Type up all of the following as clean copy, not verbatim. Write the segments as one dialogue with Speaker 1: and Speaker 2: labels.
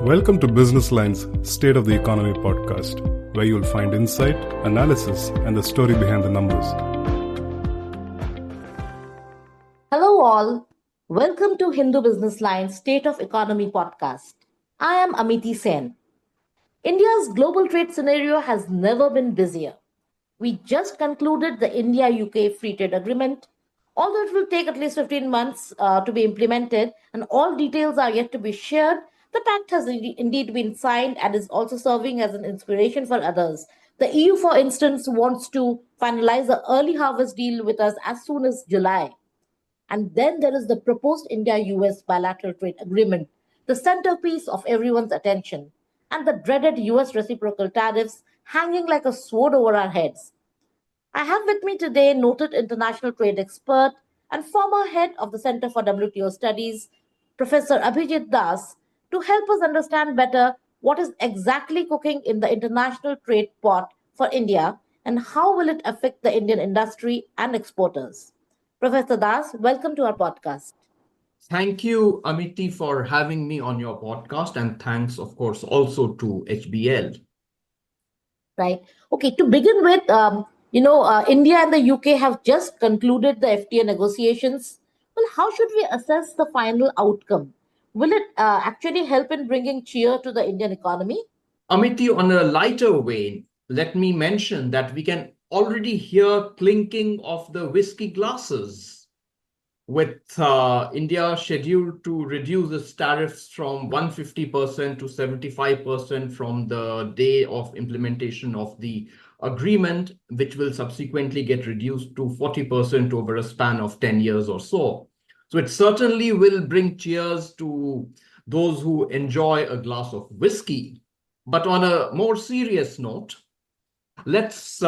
Speaker 1: Welcome to Business Line's State of the Economy podcast, where you'll find insight, analysis, and the story behind the numbers.
Speaker 2: Hello, all. Welcome to Hindu Business Line's State of Economy podcast. I am Amiti Sen. India's global trade scenario has never been busier. We just concluded the India-UK Free Trade Agreement. Although it will take at least 15 months to be implemented and all details are yet to be shared, the pact has indeed been signed and is also serving as an inspiration for others. The EU, for instance, wants to finalize the early harvest deal with us as soon as July. And then there is the proposed India-US bilateral trade agreement, the centerpiece of everyone's attention, and the dreaded US reciprocal tariffs hanging like a sword over our heads. I have with me today noted international trade expert and former head of the Center for WTO Studies, Professor Abhijit to help us understand better what is exactly cooking in the international trade pot for India and how will it affect the Indian industry and exporters. Professor Das, welcome to our podcast.
Speaker 3: Thank you, Amiti, for having me on your podcast, and thanks, of course, also to HBL.
Speaker 2: Right. Okay, to begin with, India and the UK have just concluded the FTA negotiations. Well, how should we assess the final outcome? Will it actually help in bringing cheer to the Indian economy?
Speaker 3: Amiti, on a lighter vein, let me mention that we can already hear clinking of the whiskey glasses, with India scheduled to reduce its tariffs from 150% to 75% from the day of implementation of the agreement, which will subsequently get reduced to 40% over a span of 10 years or so. So it certainly will bring cheers to those who enjoy a glass of whiskey. But on a more serious note, let's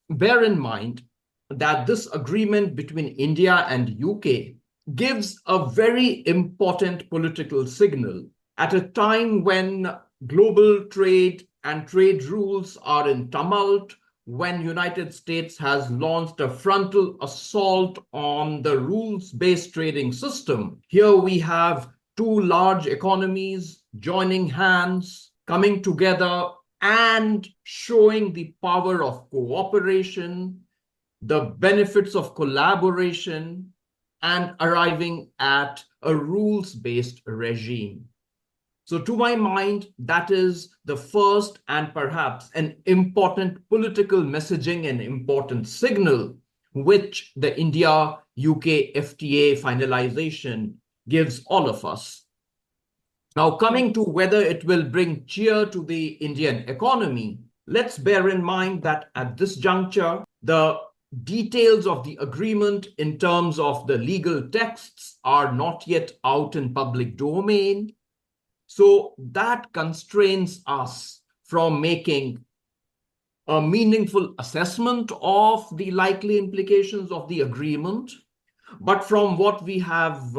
Speaker 3: bear in mind that this agreement between India and UK gives a very important political signal at a time when global trade and trade rules are in tumult, when United States has launched a frontal assault on the rules-based trading system. Here we have two large economies joining hands, coming together and showing the power of cooperation, the benefits of collaboration, and arriving at a rules-based regime. So to my mind, that is the first and perhaps an important political messaging and important signal which the India-UK FTA finalization gives all of us. Now, coming to whether it will bring cheer to the Indian economy, let's bear in mind that at this juncture, the details of the agreement in terms of the legal texts are not yet out in public domain. So that constrains us from making a meaningful assessment of the likely implications of the agreement. But from what we have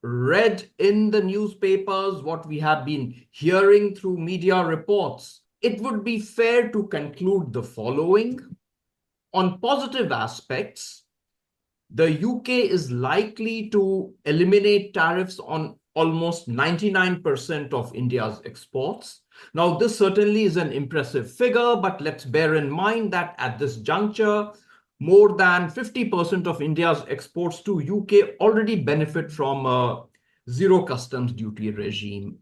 Speaker 3: read in the newspapers, what we have been hearing through media reports, it would be fair to conclude the following. On positive aspects, the UK is likely to eliminate tariffs on almost 99% of India's exports. Now, this certainly is an impressive figure, but let's bear in mind that at this juncture, more than 50% of India's exports to UK already benefit from a zero customs duty regime.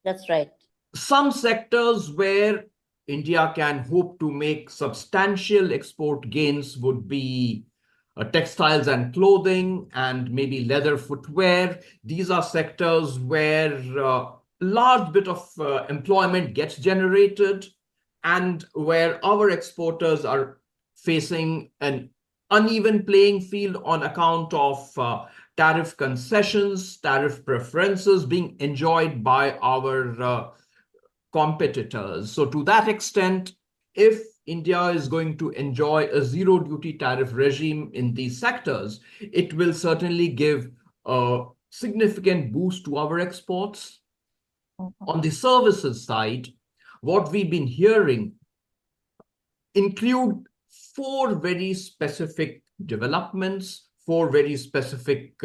Speaker 2: That's right.
Speaker 3: Some sectors where India can hope to make substantial export gains would be textiles and clothing, and maybe leather footwear. These are sectors where a large bit of employment gets generated and where our exporters are facing an uneven playing field on account of tariff concessions, tariff preferences being enjoyed by our competitors. So to that extent, if India is going to enjoy a zero duty tariff regime in these sectors, it will certainly give a significant boost to our exports. On the services side, what we've been hearing include four very specific developments, four very specific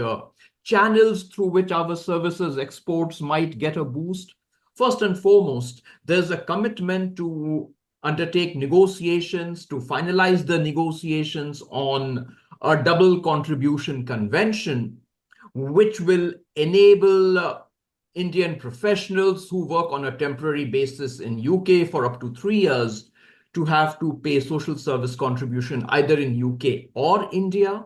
Speaker 3: channels through which our services exports might get a boost. First and foremost, there's a commitment to undertake negotiations, to finalize the negotiations on a double contribution convention, which will enable Indian professionals who work on a temporary basis in UK for up to 3 years to have to pay social service contribution either in UK or India.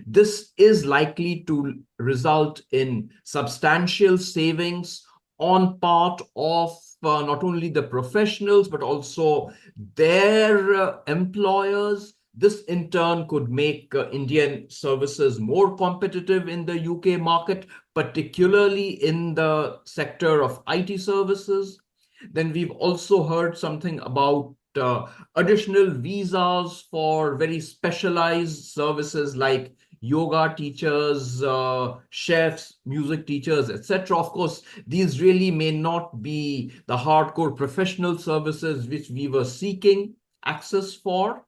Speaker 3: This is likely to result in substantial savings on part of not only the professionals, but also their employers. This in turn could make Indian services more competitive in the UK market, particularly in the sector of IT services. Then we've also heard something about additional visas for very specialized services like yoga teachers, chefs, music teachers, etc. Of course, these really may not be the hardcore professional services which we were seeking access for.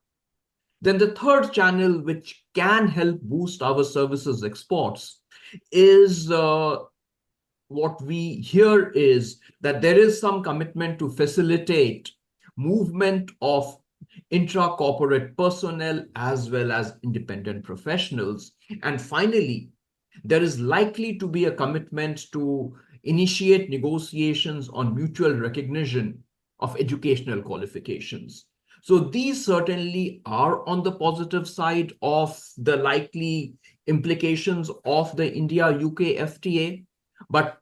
Speaker 3: Then the third channel, which can help boost our services exports, is what we hear is that there is some commitment to facilitate movement of intra-corporate personnel as well as independent professionals. And finally, there is likely to be a commitment to initiate negotiations on mutual recognition of educational qualifications. So these certainly are on the positive side of the likely implications of the India-UK FTA. But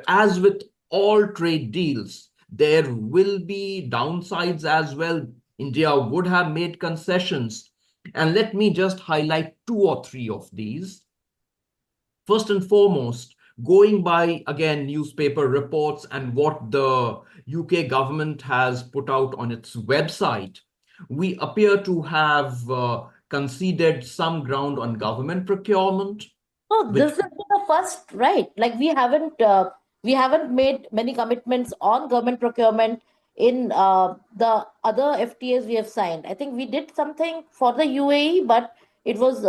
Speaker 3: as with all trade deals, there will be downsides as well. India would have made concessions. And let me just highlight 2 or 3 of these. First and foremost, going by, again, newspaper reports and what the UK government has put out on its website, we appear to have conceded some ground on government procurement.
Speaker 2: Oh, this is the first, right? Like we haven't made many commitments on government procurement in the other FTAs we have signed. I think we did something for the UAE, but it was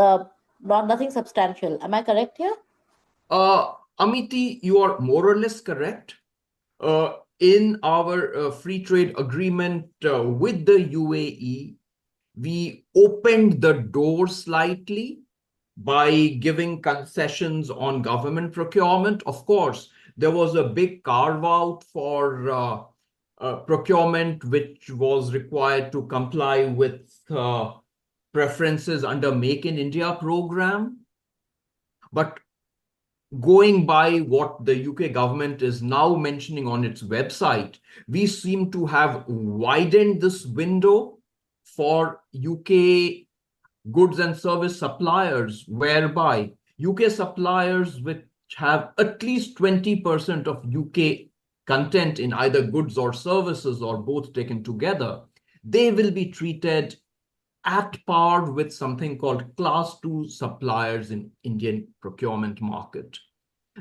Speaker 2: nothing substantial. Am I correct here?
Speaker 3: Amiti, you are more or less correct. In our free trade agreement with the UAE, we opened the door slightly by giving concessions on government procurement. Of course, there was a big carve out for procurement, which was required to comply with preferences under Make in India program. But going by what the UK government is now mentioning on its website, we seem to have widened this window for UK goods and service suppliers, whereby UK suppliers which have at least 20% of UK content in either goods or services or both taken together, they will be treated at par with something called class 2 suppliers in Indian procurement market.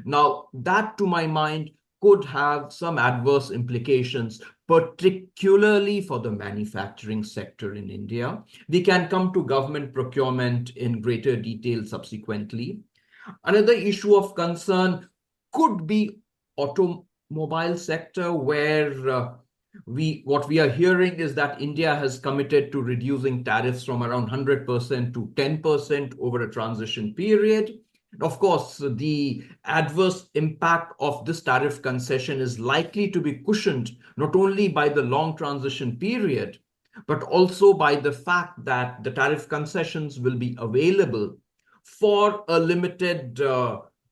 Speaker 3: Now, that to my mind could have some adverse implications, particularly for the manufacturing sector in India. We can come to government procurement in greater detail subsequently. Another issue of concern could be automobile sector, where what we are hearing is that India has committed to reducing tariffs from around 100% to 10% over a transition period. Of course, the adverse impact of this tariff concession is likely to be cushioned not only by the long transition period, but also by the fact that the tariff concessions will be available for a limited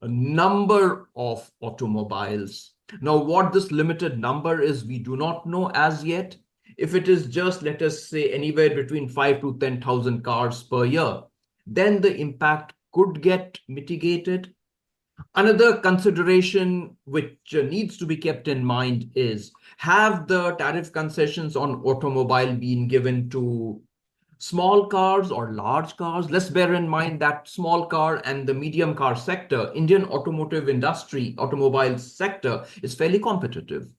Speaker 3: number of automobiles. Now, what this limited number is, we do not know as yet. If it is just, let us say, anywhere between 5 to 10,000 cars per year, then the impact could get mitigated. Another consideration which needs to be kept in mind is, have the tariff concessions on automobile been given to small cars or large cars? Let's bear in mind that small car and the medium car sector, Indian automotive industry, automobile sector is fairly competitive.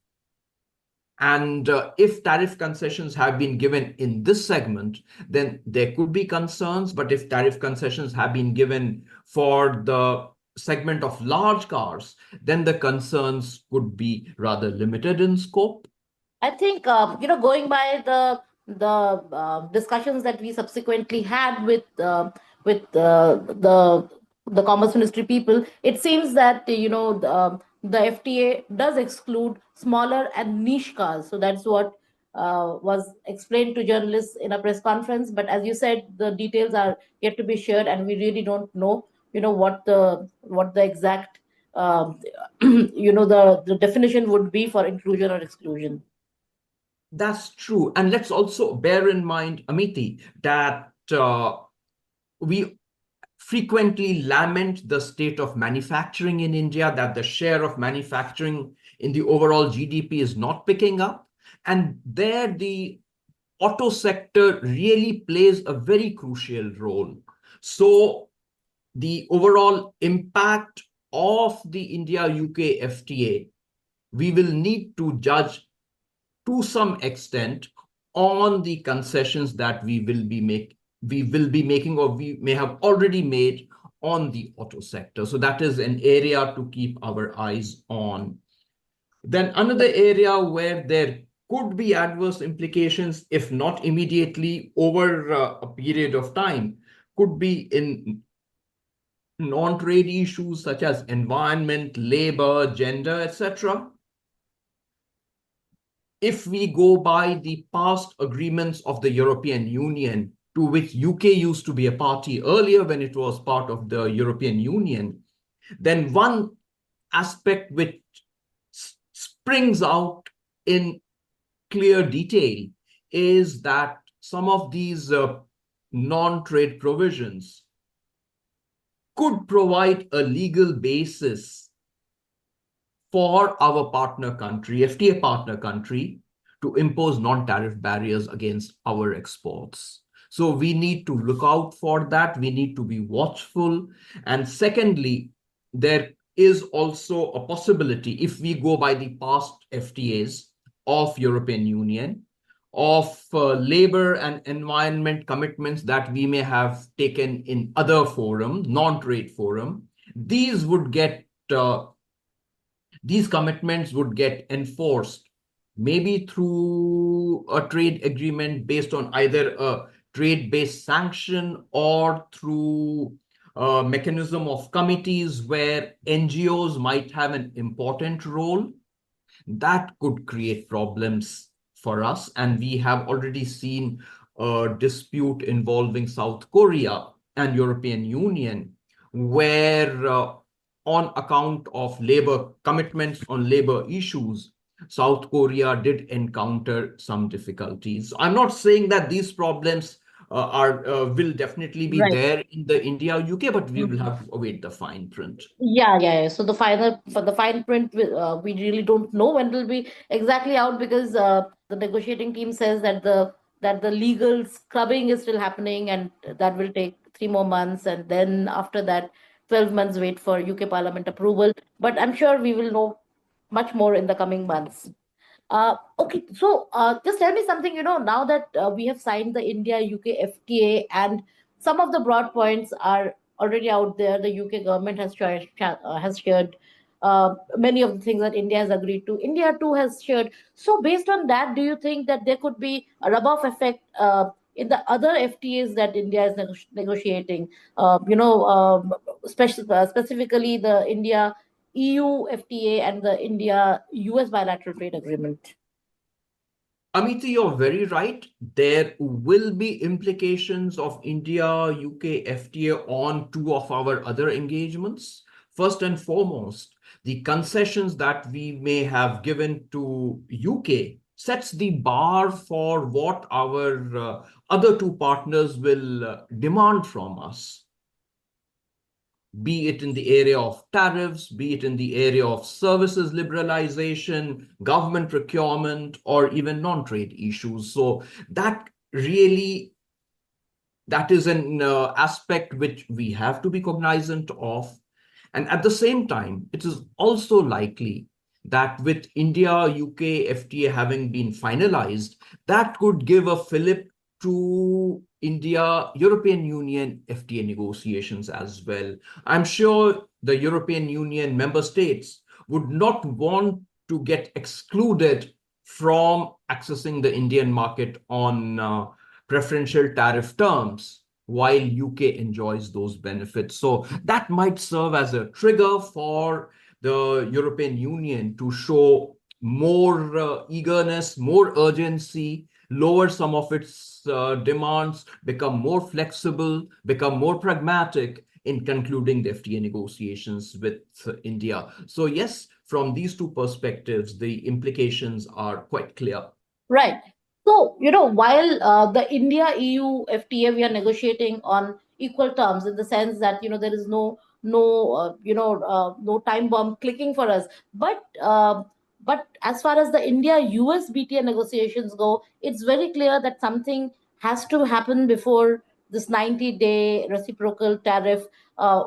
Speaker 3: And if tariff concessions have been given in this segment, then there could be concerns. But if tariff concessions have been given for the segment of large cars, then the concerns could be rather limited in scope.
Speaker 2: I think going by the discussions that we subsequently had with the Commerce Ministry people, it seems that the FTA does exclude smaller and niche cars. So that's what was explained to journalists in a press conference. But as you said, the details are yet to be shared, and we really don't know, what the exact the definition would be for inclusion or exclusion.
Speaker 3: That's true. And let's also bear in mind, Amiti, that we frequently lament the state of manufacturing in India, that the share of manufacturing in the overall GDP is not picking up. And there, the auto sector really plays a very crucial role. So the overall impact of the India-UK FTA, we will need to judge to some extent on the concessions that we will be making, or we may have already made on the auto sector. So that is an area to keep our eyes on. Then another area where there could be adverse implications, if not immediately, over a period of time, could be in non-trade issues such as environment, labor, gender, etc. If we go by the past agreements of the European Union, to which UK used to be a party earlier when it was part of the European Union, then one aspect which springs out in clear detail is that some of these non-trade provisions could provide a legal basis for our partner country, FTA partner country, to impose non-tariff barriers against our exports. So we need to look out for that. We need to be watchful. And secondly, there is also a possibility, if we go by the past FTAs of European Union, of labor and environment commitments that we may have taken in other forum, non-trade forum. These commitments would get enforced, maybe through a trade agreement based on either a trade-based sanction or through a mechanism of committees where NGOs might have an important role. That could create problems for us. And we have already seen a dispute involving South Korea and European Union, where on account of labor commitments on labor issues, South Korea did encounter some difficulties. I'm not saying that these problems will definitely be
Speaker 2: Right.
Speaker 3: there in the India-UK, but we will have to await the fine print.
Speaker 2: Yeah. So the fine print, we really don't know when it will be exactly out, because the negotiating team says that the legal scrubbing is still happening, and that will take 3 more months, and then after that, 12 months wait for UK Parliament approval. But I'm sure we will know much more in the coming months. Okay, so just tell me something, now that we have signed the India-UK FTA, and some of the broad points are already out there. The UK government has shared many of the things that India has agreed to. India too has shared. So based on that, do you think that there could be a rub-off effect in the other FTAs that India is negotiating? Specifically the India EU FTA and the India US bilateral trade agreement.
Speaker 3: Amiti, you're very right. There will be implications of India-UK FTA on two of our other engagements. First and foremost, the concessions that we may have given to UK sets the bar for what our other two partners will demand from us, be it in the area of tariffs, be it in the area of services liberalization, government procurement, or even non-trade issues. So that is an aspect which we have to be cognizant of. And at the same time, it is also likely that with India-UK FTA having been finalized, that could give a fillip to India-European Union FTA negotiations as well. I'm sure the European Union member states would not want to get excluded from accessing the Indian market on preferential tariff terms, while UK enjoys those benefits. So that might serve as a trigger for the European Union to show more eagerness, more urgency, lower some of its demands, become more flexible, become more pragmatic in concluding the FTA negotiations with India. So yes, from these two perspectives, the implications are quite clear.
Speaker 2: Right. So, while the India-EU FTA, we are negotiating on equal terms in the sense that, there is no time bomb clicking for us. But as far as the India-US BTA negotiations go, it's very clear that something has to happen before this 90-day reciprocal tariff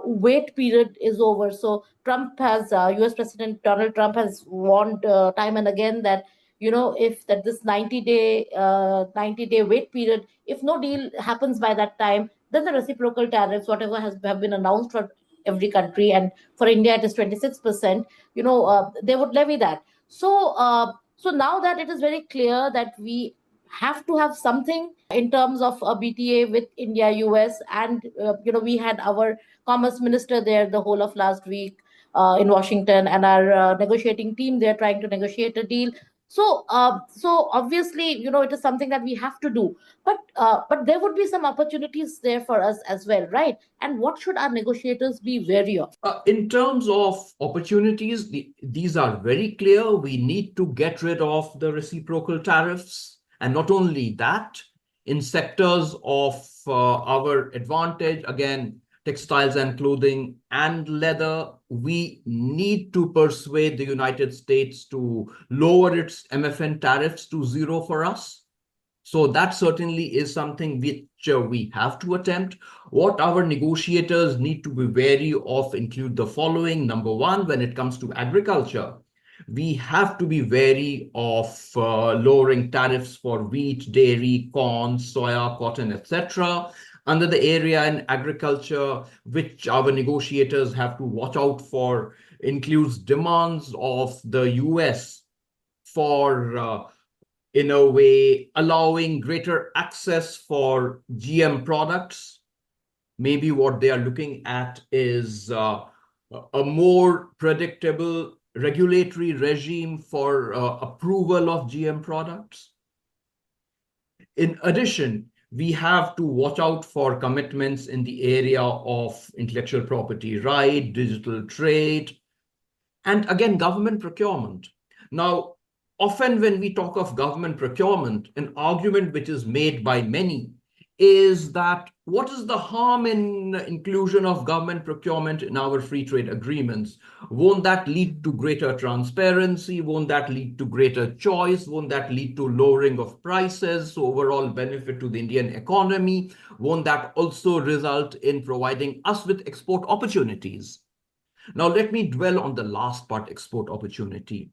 Speaker 2: wait period is over. So US President Donald Trump has warned time and again that if that this 90-day wait period, if no deal happens by that time, then the reciprocal tariffs, whatever have been announced for every country, and for India it is 26%, they would levy that. So now that it is very clear that we have to have something in terms of a BTA with India US, and we had our commerce minister there the whole of last week in Washington, and our negotiating team there trying to negotiate a deal. So obviously, it is something that we have to do, but there would be some opportunities there for us as well, right? And what should our negotiators be wary of?
Speaker 3: In terms of opportunities, these are very clear. We need to get rid of the reciprocal tariffs, and not only that, in sectors of our advantage, again, textiles and clothing and leather, we need to persuade the United States to lower its MFN tariffs to zero for us. So that certainly is something which we have to attempt. What our negotiators need to be wary of include the following. Number one, when it comes to agriculture, we have to be wary of lowering tariffs for wheat, dairy, corn, soya, cotton, etc. Under the area in agriculture, which our negotiators have to watch out for, includes demands of the US for, in a way, allowing greater access for GM products. Maybe what they are looking at is a more predictable regulatory regime for approval of GM products. In addition, we have to watch out for commitments in the area of intellectual property right, digital trade, and again, government procurement. Now, often when we talk of government procurement, an argument which is made by many is that what is the harm in inclusion of government procurement in our free trade agreements? Won't that lead to greater transparency? Won't that lead to greater choice? Won't that lead to lowering of prices, so overall benefit to the Indian economy? Won't that also result in providing us with export opportunities? Now, let me dwell on the last part, export opportunity.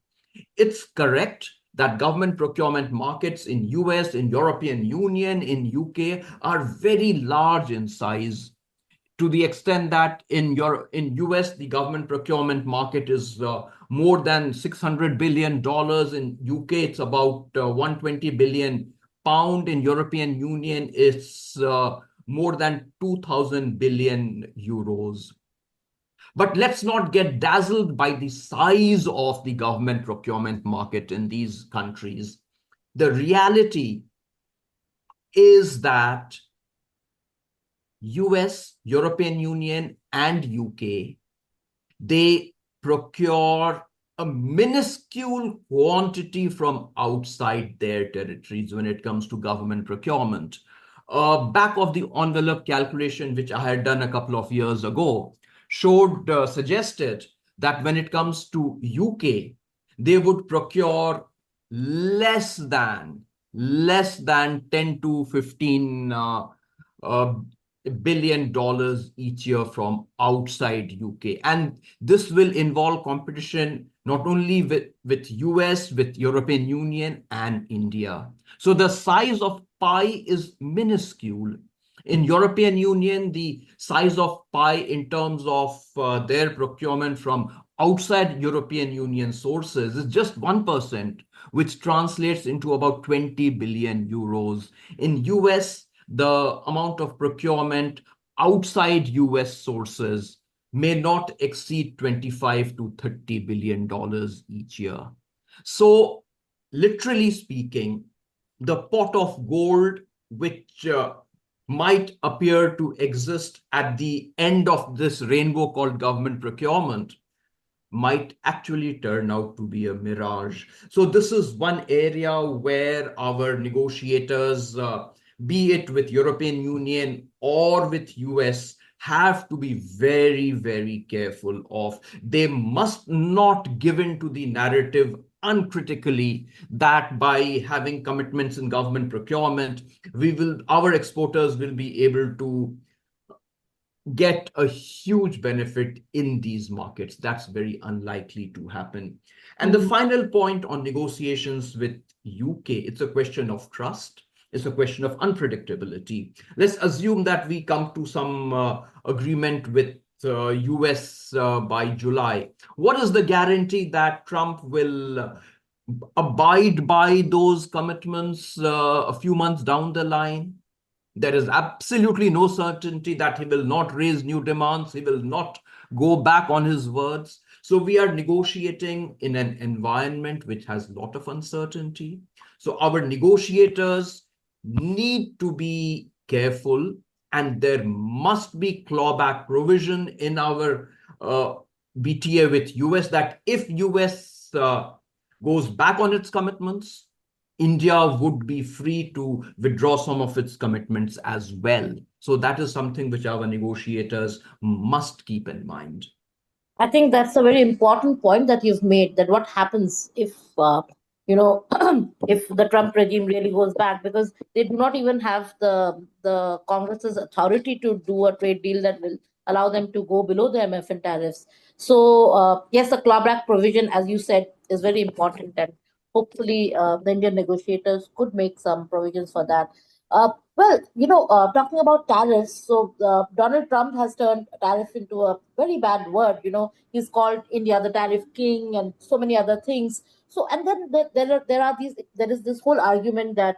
Speaker 3: It's correct that government procurement markets in US, in European Union, in UK are very large in size, to the extent that in US, the government procurement market is more than $600 billion. In UK, it's about 120 billion pound. In European Union, it's more than 2,000 billion euros. But let's not get dazzled by the size of the government procurement market in these countries. The reality is that US, European Union, and UK, they procure a minuscule quantity from outside their territories when it comes to government procurement. Back of the envelope calculation, which I had done a couple of years ago, suggested that when it comes to UK, they would procure less than 10 to 15 billion dollars each year from outside UK. And this will involve competition not only with US, with European Union and India. So the size of pie is minuscule. In European Union, the size of pie in terms of their procurement from outside European Union sources is just 1%, which translates into about 20 billion euros. In US, the amount of procurement outside US sources may not exceed 25 to 30 billion dollars each year. So, literally speaking, the pot of gold which might appear to exist at the end of this rainbow called government procurement might actually turn out to be a mirage. So this is one area where our negotiators, be it with European Union or with US, have to be very, very careful of. They must not give in to the narrative uncritically that by having commitments in government procurement, our exporters will be able to get a huge benefit in these markets. That's very unlikely to happen. And the final point on negotiations with UK, it's a question of trust. It's a question of unpredictability. Let's assume that we come to some agreement with US by July. What is the guarantee that Trump will abide by those commitments a few months down the line? There is absolutely no certainty that he will not raise new demands. He will not go back on his words. So we are negotiating in an environment which has a lot of uncertainty. So our negotiators need to be careful, and there must be clawback provision in our BTA with US that if US goes back on its commitments, India would be free to withdraw some of its commitments as well. So that is something which our negotiators must keep in mind.
Speaker 2: I think that's a very important point that you've made, that what happens if, if the Trump regime really goes back, because they do not even have the Congress's authority to do a trade deal that will allow them to go below the MFN tariffs. So, yes, the clawback provision, as you said, is very important, and hopefully the Indian negotiators could make some provisions for that. Talking about tariffs, so Donald Trump has turned tariff into a very bad word. He's called India the tariff king and so many other things. So, and then there is this whole argument that,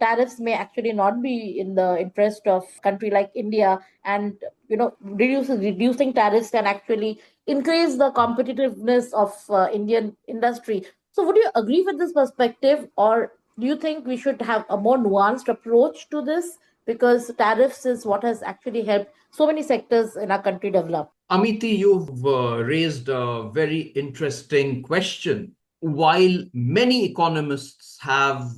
Speaker 2: tariffs may actually not be in the interest of a country like India, and, reducing tariffs can actually increase the competitiveness of Indian industry. So, would you agree with this perspective, or do you think we should have a more nuanced approach to this? Because tariffs is what has actually helped so many sectors in our country develop.
Speaker 3: Amiti, you've raised a very interesting question. While many economists have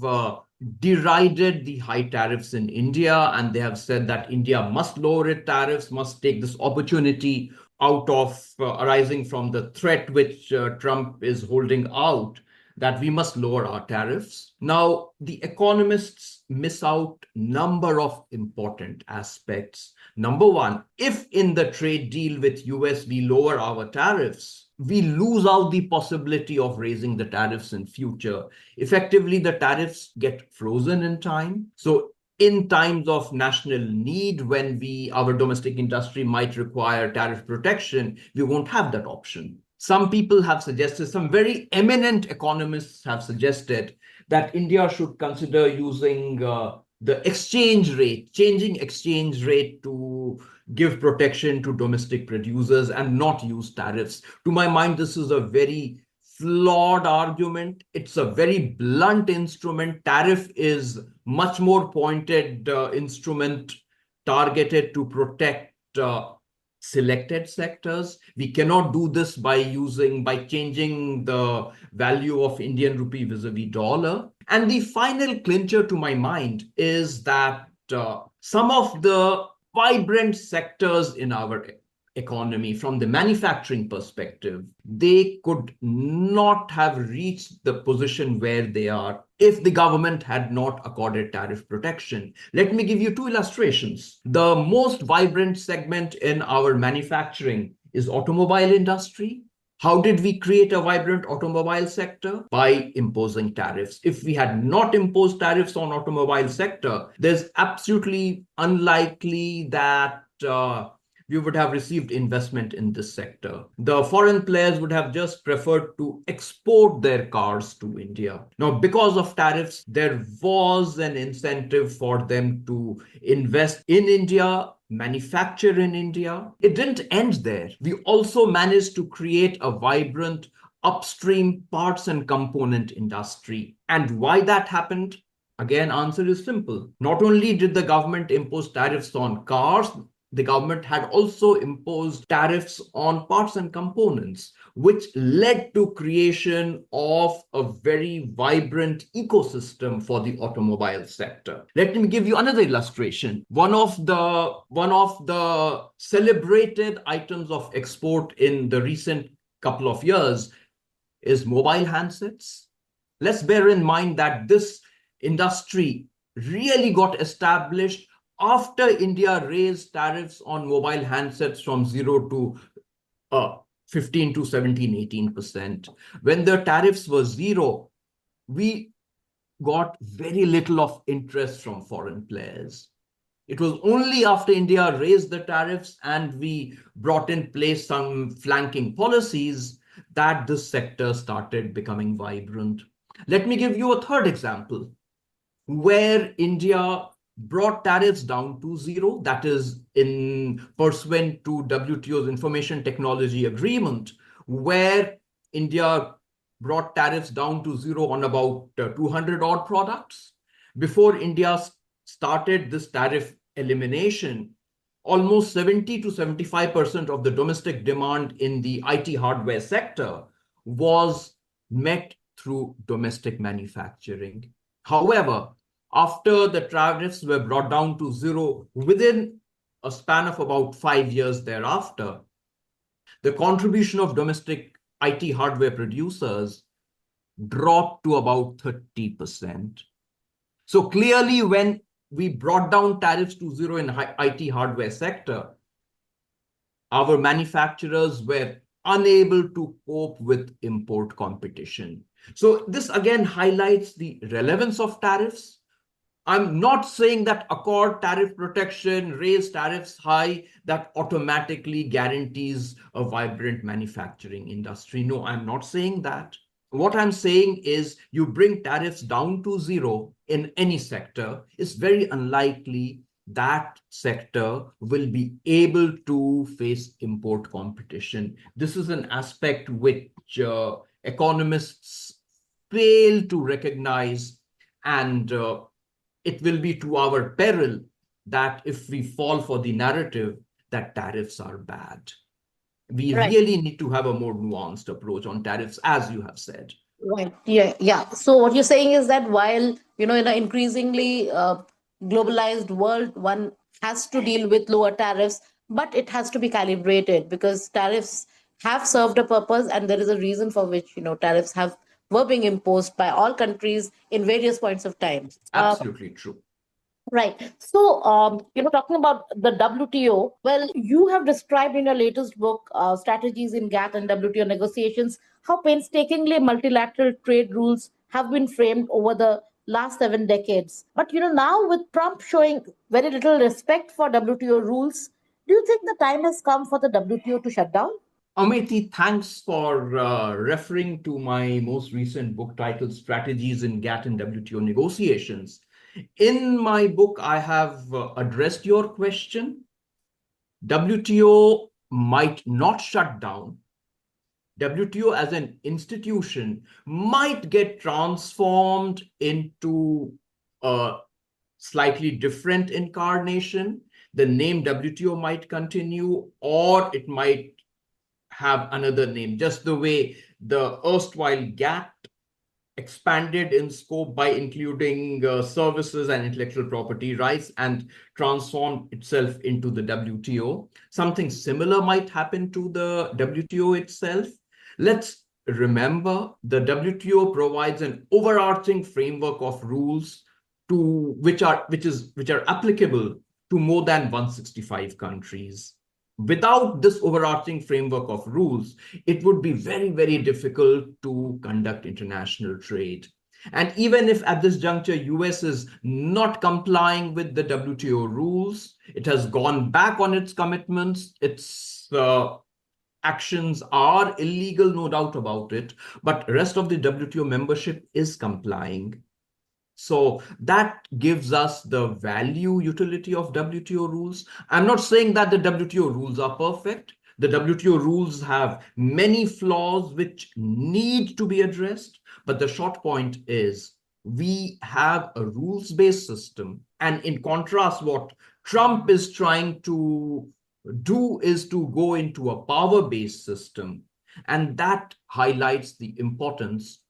Speaker 3: derided the high tariffs in India, and they have said that India must lower its tariffs, must take this opportunity out of arising from the threat which Trump is holding out, that we must lower our tariffs. Now, the economists miss out number of important aspects. Number one, if in the trade deal with US we lower our tariffs, we lose out the possibility of raising the tariffs in future. Effectively, the tariffs get frozen in time. So in times of national need, when our domestic industry might require tariff protection, we won't have that option. Some people have suggested, some very eminent economists have suggested that India should consider using the exchange rate, changing exchange rate to give protection to domestic producers and not use tariffs. To my mind, this is a very flawed argument. It's a very blunt instrument. Tariff is much more pointed instrument targeted to protect selected sectors. We cannot do this by changing the value of Indian rupee vis-a-vis dollar. And the final clincher to my mind is that some of the vibrant sectors in our economy, from the manufacturing perspective, they could not have reached the position where they are if the government had not accorded tariff protection. Let me give you two illustrations. The most vibrant segment in our manufacturing is automobile industry. How did we create a vibrant automobile sector? By imposing tariffs. If we had not imposed tariffs on automobile sector, there's absolutely unlikely that we would have received investment in this sector. The foreign players would have just preferred to export their cars to India. Now, because of tariffs, there was an incentive for them to invest in India, manufacture in India. It didn't end there. We also managed to create a vibrant upstream parts and component industry. And why that happened? Again, answer is simple. Not only did the government impose tariffs on cars, the government had also imposed tariffs on parts and components, which led to creation of a very vibrant ecosystem for the automobile sector. Let me give you another illustration. One of the celebrated items of export in the recent couple of years is mobile handsets. Let's bear in mind that this industry really got established after India raised tariffs on mobile handsets from 0 to 15 to 17, 18%. When the tariffs were 0, we got very little of interest from foreign players. It was only after India raised the tariffs and we brought in place some flanking policies that this sector started becoming vibrant. Let me give you a third example where India brought tariffs down to 0, that is in pursuant to WTO's Information Technology Agreement, where India brought tariffs down to 0 on about 200 odd products. Before India started this tariff elimination, almost 70 to 75% of the domestic demand in the IT hardware sector was met through domestic manufacturing. However, after the tariffs were brought down to 0 within a span of about 5 years thereafter, the contribution of domestic IT hardware producers dropped to about 30%. So clearly, when we brought down tariffs to 0 in IT hardware sector, our manufacturers were unable to cope with import competition. So this again highlights the relevance of tariffs. I'm not saying that accord tariff protection, raise tariffs high, that automatically guarantees a vibrant manufacturing industry. No, I'm not saying that. What I'm saying is you bring tariffs down to 0 in any sector, it's very unlikely that sector will be able to face import competition. This is an aspect which economists fail to recognize, and it will be to our peril that if we fall for the narrative that tariffs are bad. We really need to have a more nuanced approach on tariffs, as you have said.
Speaker 2: Right. Yeah. So what you're saying is that while, in an increasingly globalized world, one has to deal with lower tariffs, but it has to be calibrated because tariffs have served a purpose, and there is a reason for which, tariffs were being imposed by all countries in various points of time.
Speaker 3: Absolutely true.
Speaker 2: Right. So, talking about the WTO, well, you have described in your latest book, Strategies in GATT and WTO Negotiations, how painstakingly multilateral trade rules have been framed over the last 7 decades. But, now with Trump showing very little respect for WTO rules, do you think the time has come for the WTO to shut down?
Speaker 3: Amiti, thanks for referring to my most recent book titled Strategies in GATT and WTO Negotiations. In my book, I have addressed your question. WTO might not shut down. WTO as an institution might get transformed into a slightly different incarnation. The name WTO might continue, or it might have another name, just the way the erstwhile GATT expanded in scope by including services and intellectual property rights and transformed itself into the WTO. Something similar might happen to the WTO itself. Let's remember the WTO provides an overarching framework of rules which are applicable to more than 165 countries. without this overarching framework of rules, it would be very, very difficult to conduct international trade. And even if at this juncture, US is not complying with the WTO rules, it has gone back on its commitments. Its actions are illegal, no doubt about it, but rest of the WTO membership is complying. So that gives us the value utility of WTO rules. I'm not saying that the WTO rules are perfect. The WTO rules have many flaws which need to be addressed. But the short point is we have a rules-based system. And in contrast, what Trump is trying to do is to go into a power-based system. And that highlights the importance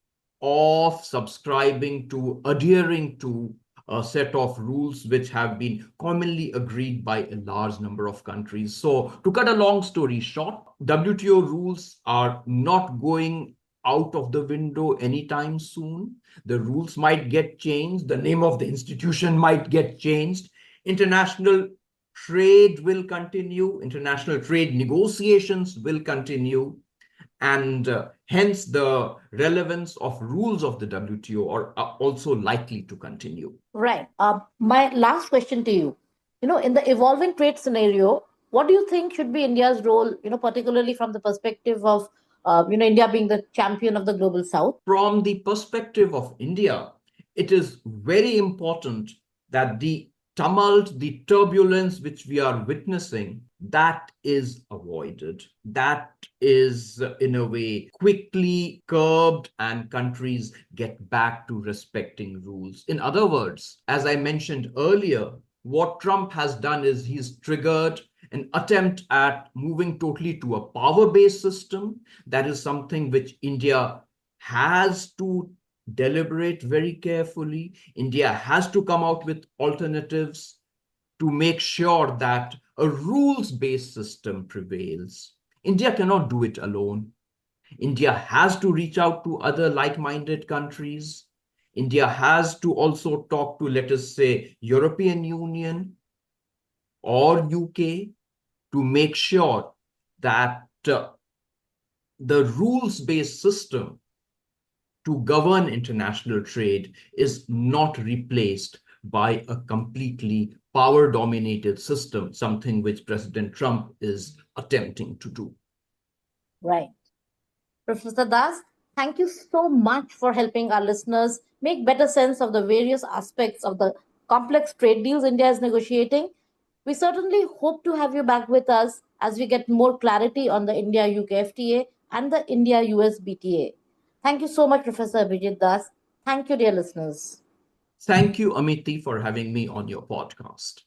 Speaker 3: of subscribing to, adhering to a set of rules which have been commonly agreed by a large number of countries. So to cut a long story short, WTO rules are not going out of the window anytime soon. The rules might get changed. The name of the institution might get changed. International trade will continue. International trade negotiations will continue. And hence the relevance of rules of the WTO are also likely to continue.
Speaker 2: Right. My last question to you, in the evolving trade scenario, what do you think should be India's role, particularly from the perspective of, India being the champion of the global south?
Speaker 3: From the perspective of India, it is very important that the tumult, the turbulence which we are witnessing, that is avoided. That is, in a way, quickly curbed and countries get back to respecting rules. In other words, as I mentioned earlier, what Trump has done is he's triggered an attempt at moving totally to a power-based system. That is something which India has to deliberate very carefully. India has to come out with alternatives to make sure that a rules-based system prevails. India cannot do it alone. India has to reach out to other like-minded countries. India has to also talk to, let us say, European Union or UK to make sure that the rules-based system to govern international trade is not replaced by a completely power-dominated system, something which President Trump is attempting to do.
Speaker 2: Right. Professor Das, thank you so much for helping our listeners make better sense of the various aspects of the complex trade deals India is negotiating. We certainly hope to have you back with us as we get more clarity on the India-UK FTA and the India-US BTA. Thank you so much, Professor Abhijit Das. Thank you, dear listeners.
Speaker 3: Thank you, Amiti, for having me on your podcast.